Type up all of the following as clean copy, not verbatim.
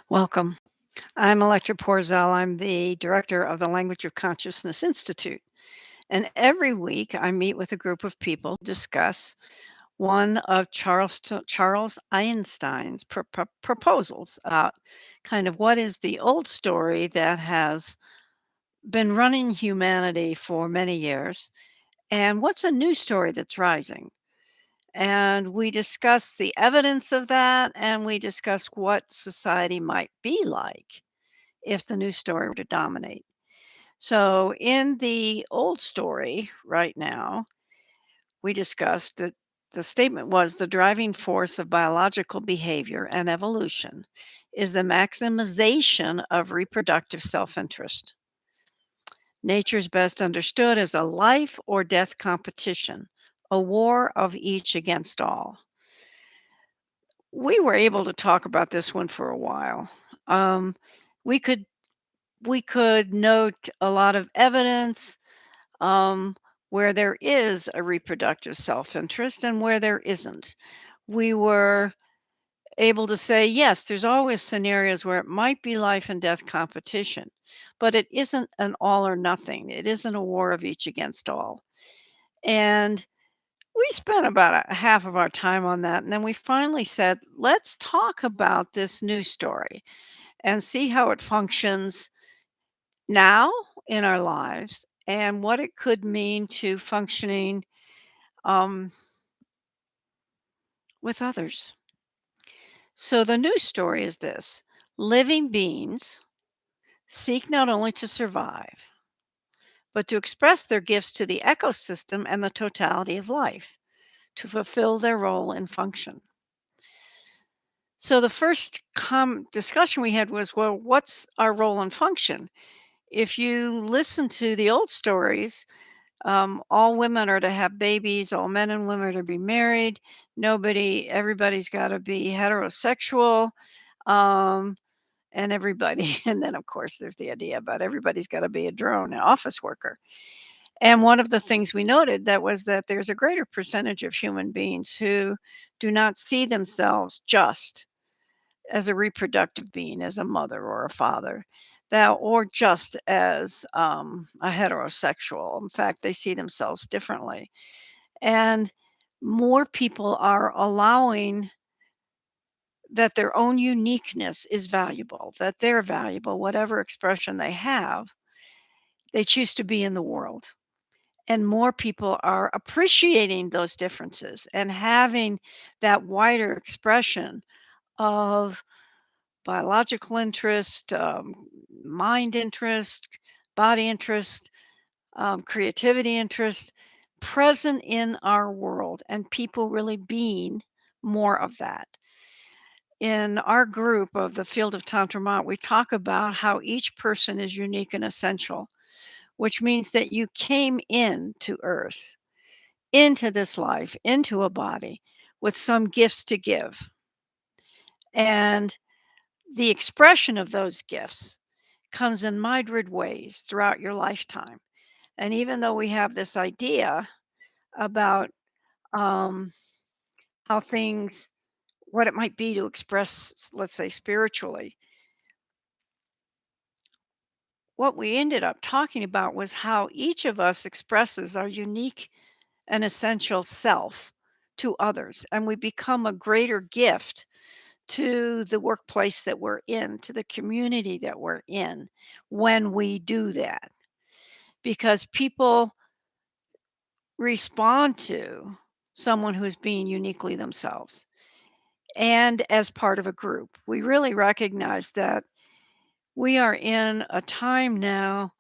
Welcome. I'm Electra Porzel. I'm the director of the Language of Consciousness Institute. And every week I meet with a group of people to discuss one of Charles Einstein's proposals about kind of what is the old story that has been running humanity for many years, and what's a new story that's rising. And we discuss the evidence of that, and we discuss what society might be like if the news story were to dominate. So, in the old story right now, we discussed that the statement was the driving force of biological behavior and evolution is the maximization of reproductive self interest. Nature is best understood as a life or death competition, a war of each against all. We were able to talk about this one for a while. Um, we could we could note a lot of evidence um, where there is a reproductive self interest and where there isn't. We were able to say, yes, there's always scenarios where it might be life and death competition, but it isn't an all or nothing. It isn't a war of each against all. And we spent about half of our time on that. And then we finally said, let's talk about this news story and see how it functions now in our lives and what it could mean to functioning um, with others. So the news story is this: living beings seek not only to survive, but to express their gifts to the ecosystem and the totality of life to fulfill their role and function. So the first discussion we had was, well, what's our role and function? If you listen to the old stories, all women are to have babies, all men and women are to be married. Everybody's got to be heterosexual. Um, and everybody, and then of course there's the idea about everybody's got to be a drone, an office worker. And one of the things we noted that was that there's a greater percentage of human beings who do not see themselves just as a reproductive being, as a mother or a father, that or just as a heterosexual. In fact, they see themselves differently. And more people are allowing that their own uniqueness is valuable, that they're valuable, whatever expression they have, they choose to be in the world. And more people are appreciating those differences and having that wider expression of biological interest, mind interest, body interest, creativity interest present in our world, and people really being more of that. In our group of the field of Tantramat, we talk about how each person is unique and essential, which means that you came into Earth, into this life, into a body with some gifts to give. And the expression of those gifts comes in myriad ways throughout your lifetime. And even though we have this idea about um, how things, what it might be to express, let's say, spiritually, what we ended up talking about was how each of us expresses our unique and essential self to others. And we become a greater gift to the workplace that we're in, to the community that we're in when we do that. Because people respond to someone who's being uniquely themselves. And as part of a group, we really recognize that we are in a time now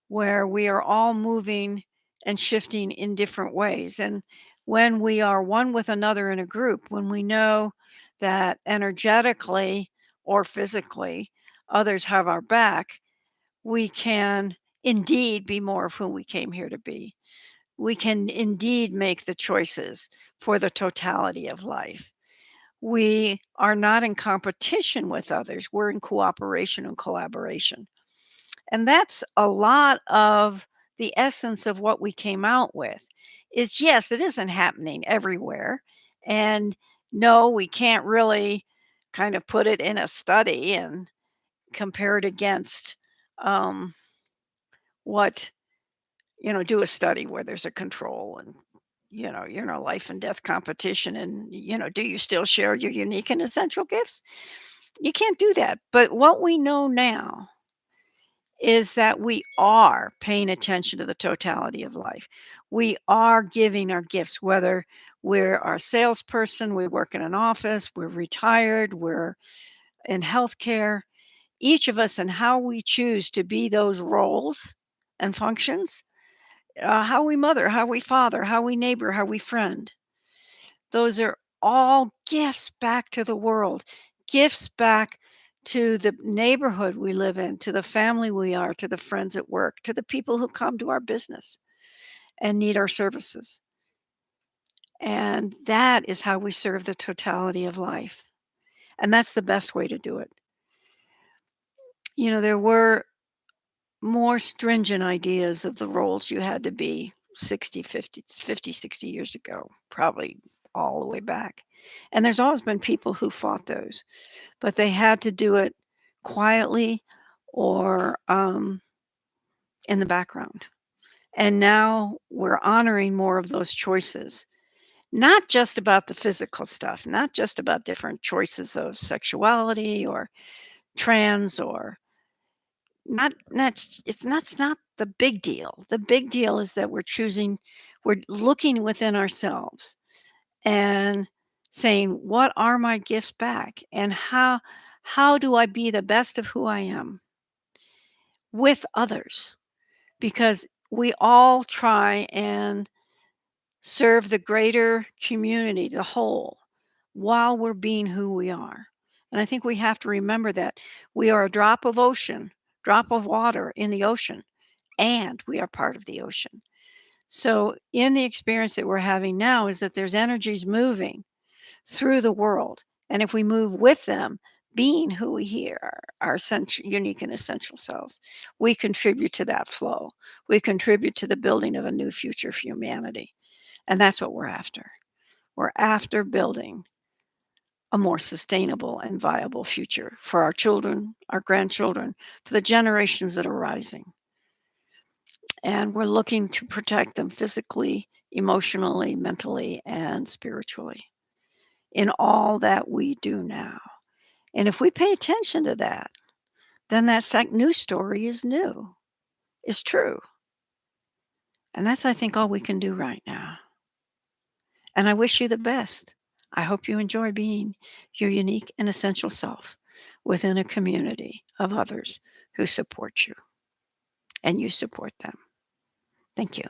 where we are all moving and shifting in different ways. And when we are one with another in a group, when we know that energetically or physically others have our back, we can indeed be more of who we came here to be. We can indeed make the choices for the totality of life. We are not in competition with others, we're in cooperation and collaboration. And that's a lot of the essence of what we came out with is yes, it isn't happening everywhere. And no, we can't really kind of put it in a study and compare it against um, what, do a study where there's a control and, life and death competition and, do you still share your unique and essential gifts? You can't do that. But what we know now is that we are paying attention to the totality of life. We are giving our gifts, whether we're a salesperson, we work in an office, we're retired, we're in healthcare, each of us and how we choose to be those roles and functions, how we mother, how we father, how we neighbor, how we friend. Those are all gifts back to the world, gifts back to the neighborhood we live in, to the family we are, to the friends at work, to the people who come to our business and need our services. And that is how we serve the totality of life. And that's the best way to do it. There were more stringent ideas of the roles you had to be 60, 50, 50, 60 years ago, probably all the way back. And there's always been people who fought those, but they had to do it quietly or in the background. And now we're honoring more of those choices, not just about the physical stuff, not just about different choices of sexuality or trans or it's not the big deal. The big deal is that we're looking within ourselves and saying, "What are my gifts back? And how do I be the best of who I am with others?" Because we all try and serve the greater community, the whole, while we're being who we are. And I think we have to remember that we are a drop of water in the ocean, and we are part of the ocean. So, in the experience that we're having now, is that there's energies moving through the world. And if we move with them, being who we here, our essential, unique and essential selves, we contribute to that flow. We contribute to the building of a new future for humanity. And that's what we're after. We're after building a more sustainable and viable future for our children, our grandchildren, for the generations that are rising. And we're looking to protect them physically, emotionally, mentally, and spiritually in all that we do now. And if we pay attention to that, then that new story is new, is true. And that's, I think, all we can do right now. And I wish you the best. I hope you enjoy being your unique and essential self within a community of others who support you and you support them. Thank you.